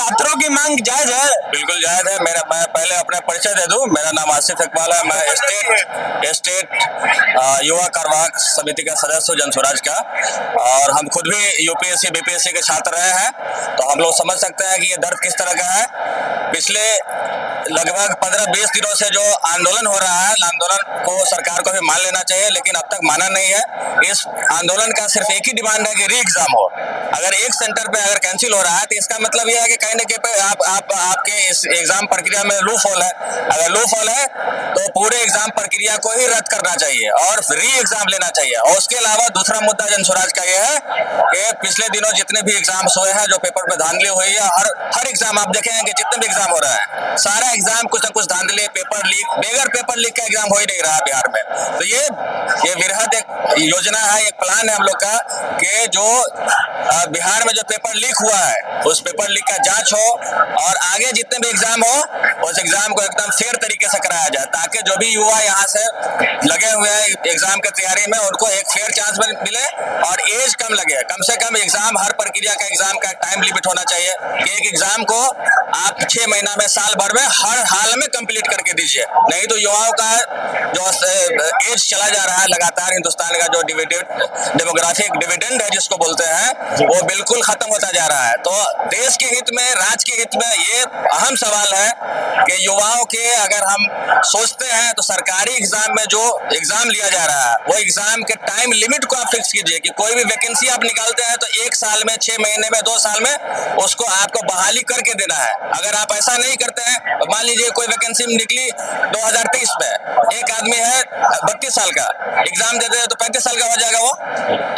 छात्रों की मांग जायज है? बिल्कुल जायज है। मैं पहले अपना परिचय दे दूं। मेरा नाम आसिफ इकबाल है। मैं स्टेट युवा कार्यवाहक समिति का सदस्य हूं जनसुराज का, और हम खुद भी यूपीएससी बीपीएससी के छात्र रहे हैं, तो हम लोग समझ सकते हैं कि ये दर्द किस तरह का है। पिछले लगभग 15-20 दिनों से जो आंदोलन हो रहा है, आंदोलन को सरकार को भी मान लेना चाहिए, लेकिन अब तक माना नहीं है। इस आंदोलन का सिर्फ एक ही डिमांड है कि री एग्जाम हो। अगर एक सेंटर पे अगर कैंसिल हो रहा है तो इसका मतलब यह है कि कहीं न कहीं पे आपके इस एग्जाम प्रक्रिया में लूप होल है। अगर लूप होल है तो पूरे एग्जाम प्रक्रिया को ही रद्द करना चाहिए और री एग्जाम लेना चाहिए। और उसके अलावा दूसरा मुद्दा जनसुराज का यह है कि पिछले दिनों जितने भी एग्जाम्स हुए हैं, जो पेपर पे धांधली हुई है, हर एग्जाम आप देखेंगे कि जितने भी एग्जाम हो रहा है, सारा एग्जाम कुछ न कुछ धांधली, पेपर लीक, बगैर पेपर लीक का एग्जाम हो ही नहीं रहा बिहार में। तो ये वृहद एक योजना है, एक प्लान है हम लोग का कि जो बिहार में जो पेपर लीक हुआ है उस पेपर लीक का जांच हो, और आगे जितने भी एग्जाम हो उस एग्जाम को एकदम फेयर तरीके से कराया जाए, ताकि जो भी युवा यहाँ से लगे हुए हैं एग्जाम की तैयारी में, उनको एक फेयर चांस मिले और एज कम लगे। कम से कम एग्जाम, हर प्रक्रिया का एग्जाम का टाइम लिमिट होना चाहिए कि एक एग्जाम को आप 6 महीना में, साल भर में, हर हाल में कंप्लीट करके दीजिए। नहीं तो युवाओं का जो एज चला जा रहा है लगातार, हिंदुस्तान का जो डेमोग्राफिक डिविडेंड है जिसको बोलते हैं, वो बिल्कुल खत्म होता जा रहा है। तो देश के हित में, राज्य के हित में ये अहम सवाल है कि युवाओं के, अगर हम सोचते हैं तो सरकारी एग्जाम में जो एग्जाम लिया जा रहा है वो एग्जाम के टाइम लिमिट को आप फिक्स कीजिए कि कोई भी वैकेंसी आप निकालते हैं तो 1 साल में, 6 महीने में, 2 साल में उसको आपको बहाली करके देना है। अगर आप ऐसा नहीं करते हैं तो मान लीजिए कोई वैकेंसी निकली 2023 में, एक आदमी है 32 साल का, एग्जाम देते हैं तो 35 साल का हो जाएगा वो,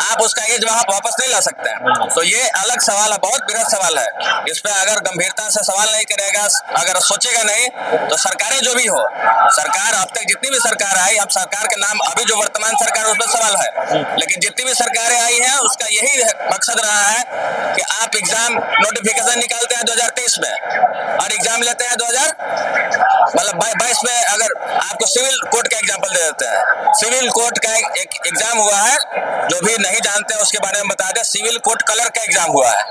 आप उसका एज वहां वापस नहीं ला सकते हैं। तो ये अलग सवाल है, बहुत बृहद सवाल है। इस पे अगर गंभीरता से सवाल नहीं करेगा, अगर सोचेगा नहीं, तो सरकारें जो भी हो, सरकार अब तक जितनी भी सरकार आई, अब सरकार के नाम अभी जो वर्तमान सरकार है उस पर सवाल है, लेकिन जितनी भी सरकारें आई हैं उसका यही मकसद रहा है कि आप एग्जाम नोटिफिकेशन निकालते हैं 2023 में और एग्जाम लेते हैं 2022 में। अगर आपको सिविल कोर्ट का एग्जाम्पल दे देते हैं, सिविल कोर्ट का एक एग्जाम हुआ है, जो भी नहीं जानते हैं उसके बारे में बता दें, सिविल कोर्ट कलर का एग्जाम हुआ है।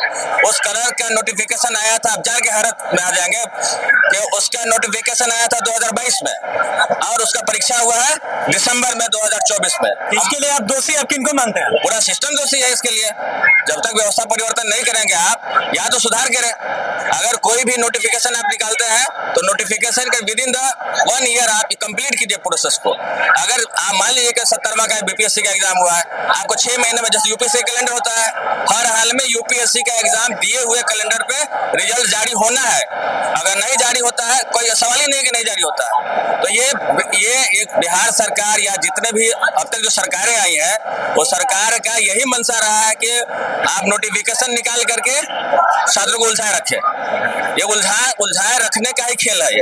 उस कलर का नोटिफिकेशन आया था, आप जान के हैरत में आ जाएंगे कि उसका नोटिफिकेशन आया था 2022 में और उसका परीक्षा हुआ है दिसंबर में 2024 में। इसके लिए आप दोषी, आप किनको मानते हैं? पूरा सिस्टम दोषी है इसके लिए। जब तक व्यवस्था परिवर्तन नहीं करेंगे आप, या तो सुधार करें। अगर कोई भी नोटिफिकेशन आप निकालते हैं तो नोटिफिकेशन के विद इन द 1 ईयर आप कंप्लीट कीजिए प्रोसेस को। अगर आप मान लीजिए कि 70वां का बीपीएससी का एग्जाम हुआ है, आपको 6 महीने में, जैसे यूपीएससी कैलेंडर होता है, हर हाल में यूपीएससी का एग्जाम दिए हुए कैलेंडर पे रिजल्ट जारी होना है। अगर नहीं जारी होता है, कोई सवाल ही नहीं कि नहीं जारी होता है। तो ये एक बिहार सरकार या जितने भी अब तक जो सरकारें आई हैं, वो सरकार का यही मंशा रहा है कि आप नोटिफिकेशन निकाल करके छात्रों को उलझाए रखें। ये उलझाए रखने का ही खेल है ये।